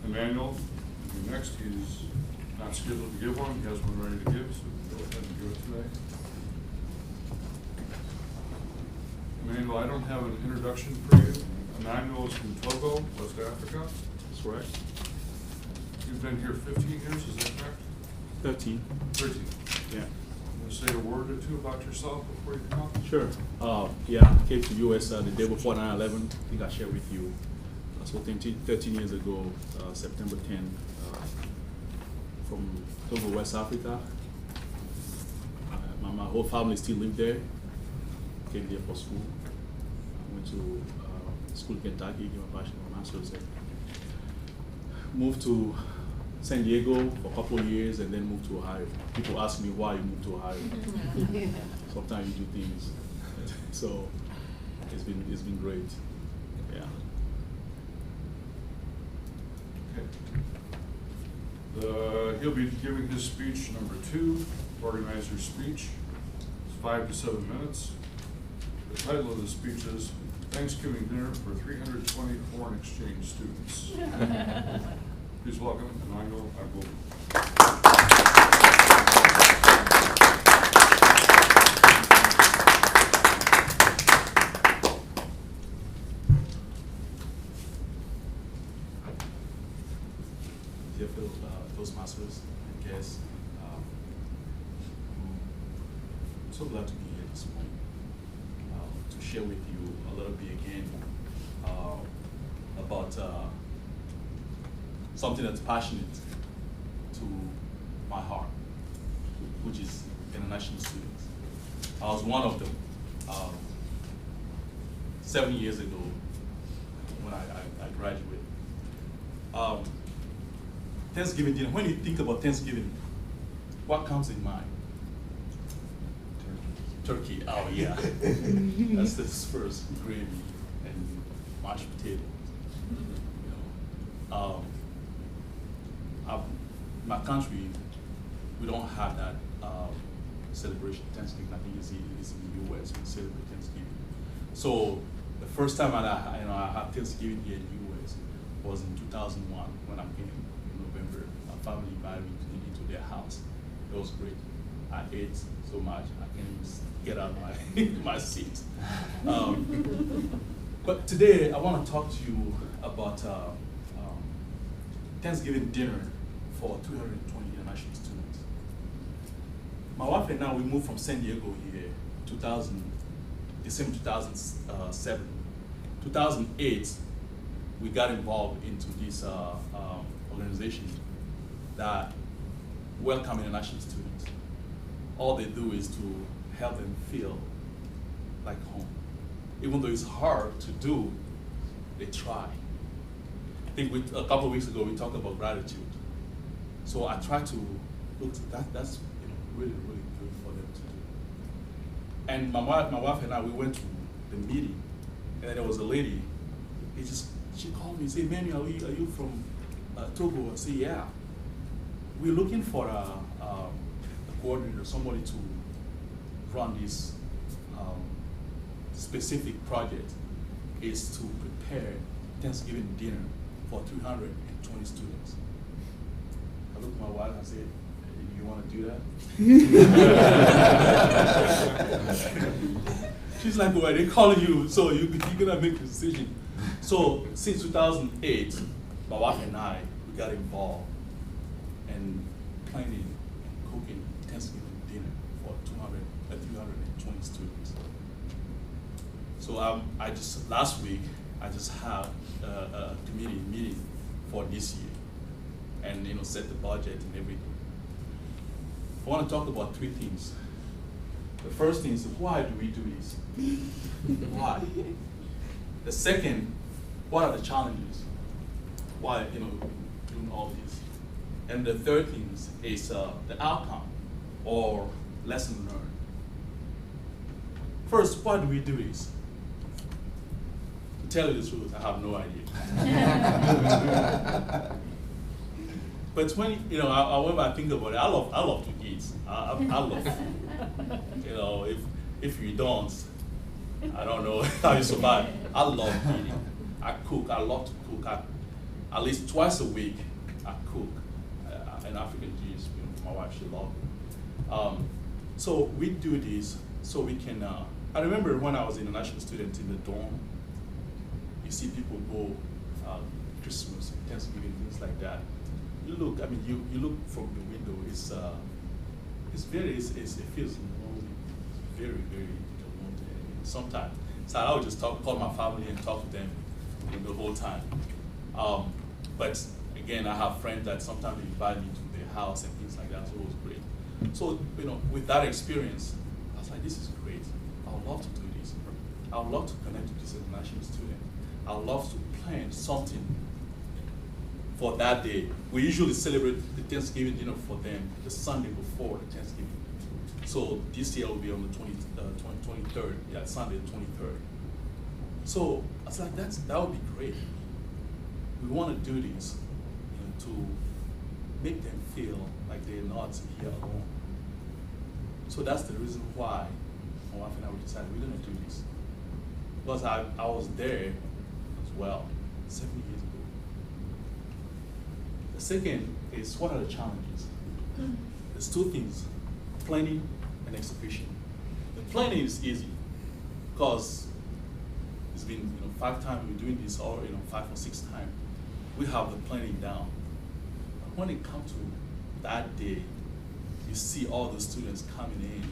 Emmanuel will be next. He's not scheduled to give one. He has one ready to give, so go ahead and give it today. Emmanuel, I don't have an introduction for you. Emmanuel is from Togo, West Africa. That's right. You've been here 15 years, is that correct? 13. 13. Yeah. Want to say a word or two about yourself before you come? Sure. Yeah, I came to US the day before 9/11. I think I shared with you. So 13 years ago, September 10, from Togo, West Africa. My whole family still lived there. Came there for school. I went to school in Kentucky, got my bachelor's and master's there. Moved to San Diego for a couple of years and then moved to Ohio. People ask me why you moved to Ohio. Sometimes you do things. So it's been great. Yeah. Okay. He'll be giving his speech number 2, organizer's speech. It's 5 to 7 minutes. The title of the speech is Thanksgiving Dinner for 320 Foreign Exchange Students. Please welcome Emmanuel Agbovi. Dear fellow Toastmasters and guests, I'm so glad to be here this morning to share with you a little bit again about something that's passionate to my heart, which is international students. I was one of them 7 years ago when I graduated. Thanksgiving dinner, when you think about Thanksgiving, what comes in mind? Turkey, oh yeah. That's the first gravy and mashed potatoes. You know, my country, we don't have that celebration of Thanksgiving. I think it's in the US, we celebrate Thanksgiving. So the first time I had Thanksgiving here in the US was in 2001 when I came in November. My family invited me into their house. It was great. I ate so much, I can't even get out of my seat. But today, I want to talk to you about Thanksgiving dinner for 220 international students. My wife and I, we moved from San Diego here, December 2007. 2008, we got involved into this organization that welcome international students. All they do is to help them feel like home. Even though it's hard to do, they try. I think a couple of weeks ago we talked about gratitude. So I try to look at that. That's really, really good for them to do. And my wife and I, we went to the meeting, and there was a lady. She called me and said, "Emmanuel, are you from Togo?" I said, "Yeah. We're looking for a coordinator, somebody to run this specific project, is to prepare Thanksgiving dinner for 320 students." I looked at my wife and I said, "You want to do that?" She's like, "Well, they're calling you, so you're gonna make the decision." So since 2008, my wife and I, we got involved in planning and cooking Thanksgiving dinner for 320 students. So last week, I just had a committee meeting for this year and set the budget and everything. I want to talk about 3 things. The first thing is, why do we do this? Why? The second, what are the challenges? Why doing all this? And the third thing is the outcome or lesson learned. First, why do we do this? To tell you the truth, I have no idea. But when when I think about it, I love to eat. I love food. If you don't, I don't know how you survive. I love eating. I cook. I love to cook. at least twice a week, I cook an African dish. You know, my wife, she loves it. So we do this so we can. I remember when I was an international student in the dorm. You see people go Christmas, Thanksgiving, things like that. You look. I mean, you look from the window. It feels lonely, very lonely. Sometimes, so I would just call my family and talk to them the whole time. But again, I have friends that sometimes invite me to their house and things like that, so it was great. So, you know, with that experience, I was like, this is great. I would love to do this. I would love to connect with this international student. I would love to plan something for that day. We usually celebrate the Thanksgiving dinner for them the Sunday before the Thanksgiving. So this year will be on the 23rd, yeah, Sunday the 23rd. So I was like, that would be great. We want to do this, you know, to make them feel like they're not here alone. So that's the reason why my wife and I decided we're going to do this. Because I was there as well 7 years ago. The second is, what are the challenges? There's two things, planning and execution. The planning is easy because it's been 5 times we're doing this, or 5 or 6 times. We have the planning down. But when it comes to that day, you see all the students coming in.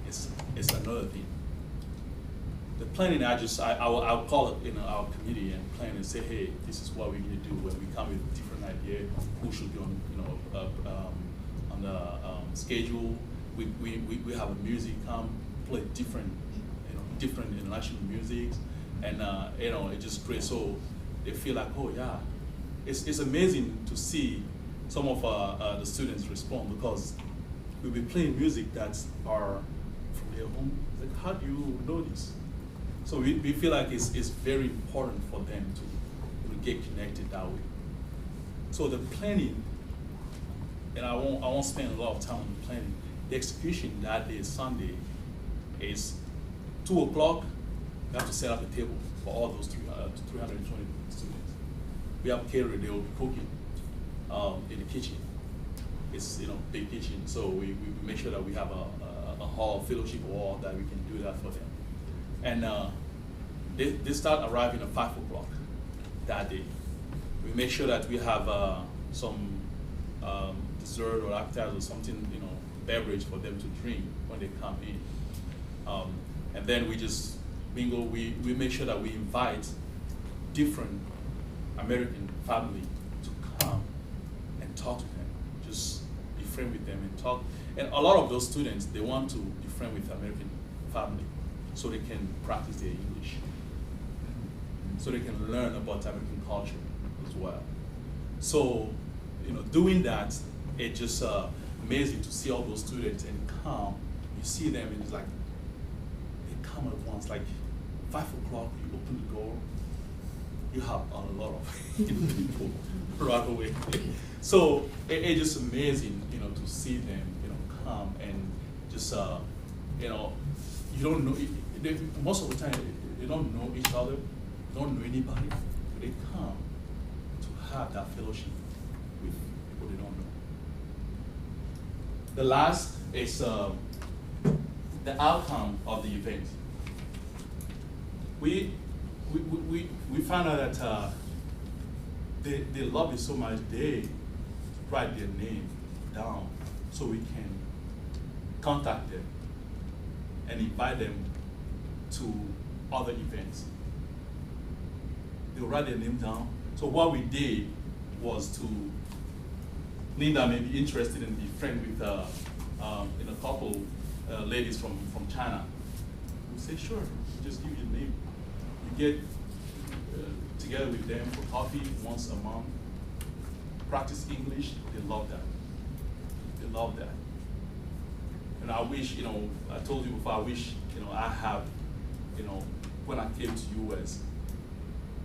It's another thing. The planning, I'll call it our committee and plan and say, hey, this is what we're going to do when we come with different idea. Who should be on the schedule? We have a music come play different international music, and it's just great. So they feel like, oh yeah, it's amazing to see some of the students respond, because we'll be playing music that are from their home. Like, how do you know this? So we feel like it's very important for them to get connected that way. So the planning, and I won't spend a lot of time on the planning. The execution that day, Sunday, is 2 o'clock. We have to set up a table for all those 320 students. We have caterer, they will be cooking in the kitchen. It's big kitchen, so we make sure that we have a hall, fellowship wall, that we can do that for them. And they start arriving at 5 o'clock that day. We make sure that we have some dessert or appetizer or something, beverage for them to drink when they come in. And then we just mingle. We make sure that we invite different American family to come and talk to them, just be friend with them and talk. And a lot of those students, they want to be friend with American family so they can practice their English, so they can learn about American culture as well. So, doing that, it's just amazing to see all those students and come. You see them and it's like, they come at once, like 5 o'clock, you open the door, you have a lot of people right away. So it's just amazing, to see them, come and just, you don't know, most of the time, they don't know each other, don't know anybody, but they come to have that fellowship with people they don't know. The last is the outcome of the event. We found out that they love it so much, they write their name down so we can contact them and invite them to other events. They write their name down. So what we did was to, Linda may be interested in being friend with a couple ladies from China. We say, sure, just give your name. You get together with them for coffee once a month, practice English. They love that. They love that. And I wish, I told you before, I wish, I have, when I came to US,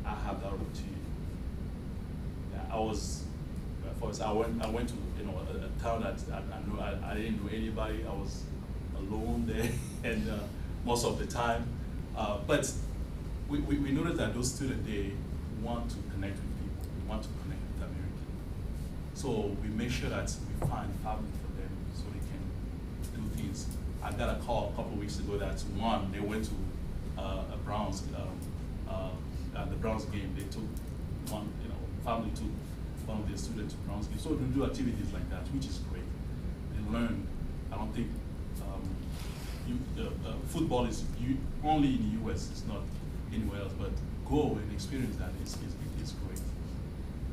I have that opportunity. Yeah, I went to a town that I didn't know anybody. I was alone there, and most of the time. But we noticed that those students, they want to connect with people. They want to connect with America. So we make sure that we find family for them so they can do things. I got a call a couple of weeks ago that one, they went to a Browns, the Browns game. They took one, family took one of their students to Browns game. So we do activities like that, which is great. They learn. I don't think football is only in the US, it's not anywhere else, but go and experience that is great.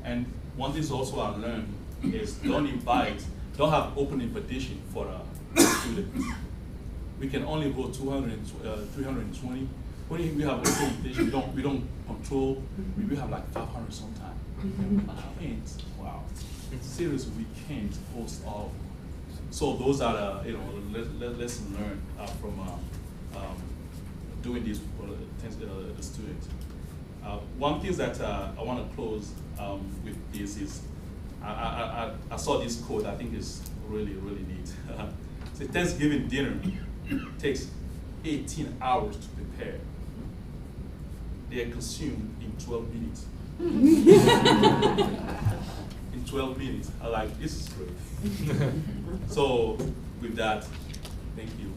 And one thing also I learned is don't have open invitation for students. We can only go 320. When we have open invitation, we don't control, we have like 500 sometimes. I mean, wow, seriously, we can't host all of them. So those are lessons learned from doing this for the students. One thing that I want to close with this is I saw this quote. I think is really neat. The Thanksgiving dinner takes 18 hours to prepare. They are consumed in 12 minutes. In 12 minutes. I like, this is great. So with that, thank you.